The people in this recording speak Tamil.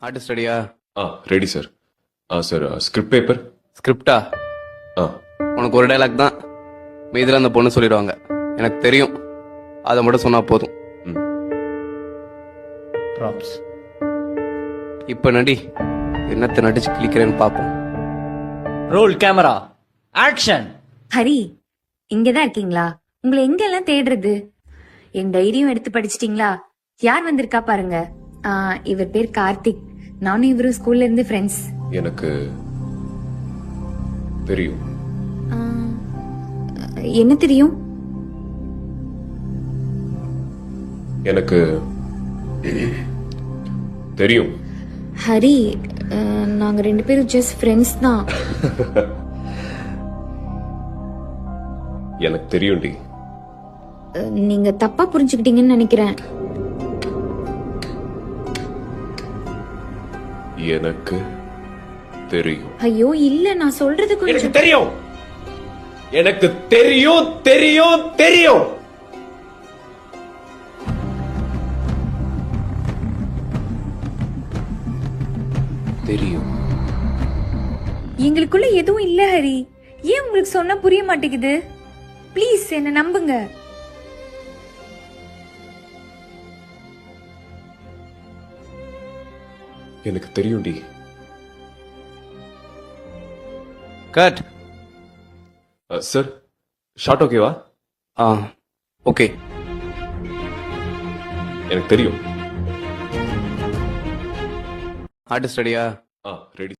ஆர்டிஸ்ட் ரெடியா? Ready sir. Sir script paper. ஸ்கிரிப்டா? ஆ உனக்கு ஒரு டைலாக் தான், மீதில் அந்த பொண்ணு சொல்லிடுவாங்க. எனக்கு தெரியும், அதை மட்டும் சொன்னா போதும். ம் ப்ராப்ஸ். இப்ப நடி, என்னத்தை நடிச்சு கிளிக்கிறேன்னு பார்ப்போம். Role camera action. ஹரி, இங்கதான் இருக்கீங்களா? உங்களை எங்கெல்லாம் தேடுறது? என் டைரியும் எடுத்து படிச்சிட்டீங்களா? யார் வந்திருக்கா பாருங்க. இவர் பேர் கார்த்திக். நானும் இவரும் ஸ்கூல்ல இருந்து ஃப்ரெண்ட்ஸ். எனக்கு தெரியும். என்ன தெரியும்? எனக்கு தெரியும். ஹரி, நாங்க ரெண்டு பேரும் ஜஸ்ட் ஃப்ரெண்ட்ஸ் தான். எனக்கு தெரியும்டி. நீங்க தப்பா புரிஞ்சுக்கிட்டீங்கன்னு நினைக்கிறேன். எனக்கு தெரியும். ஐயோ இல்ல, நான் சொல்றது எனக்கு கொஞ்சம். தெரியும். எனக்கு தெரியும் தெரியும் தெரியும். தெரியும். எங்களுக்குள்ள எதுவும் இல்ல ஹரி. ஏன் உங்களுக்கு சொன்னா புரிய மாட்டேங்குது? ப்ளீஸ் என்ன நம்புங்க. எனக்கு தெரியும்டி. கட். சார் ஷார்ட் ஓகேவா? ஆ ஓகே. எனக்கு தெரியும். ஆர்டிஸ்ட் ரெடியா? ரெடி.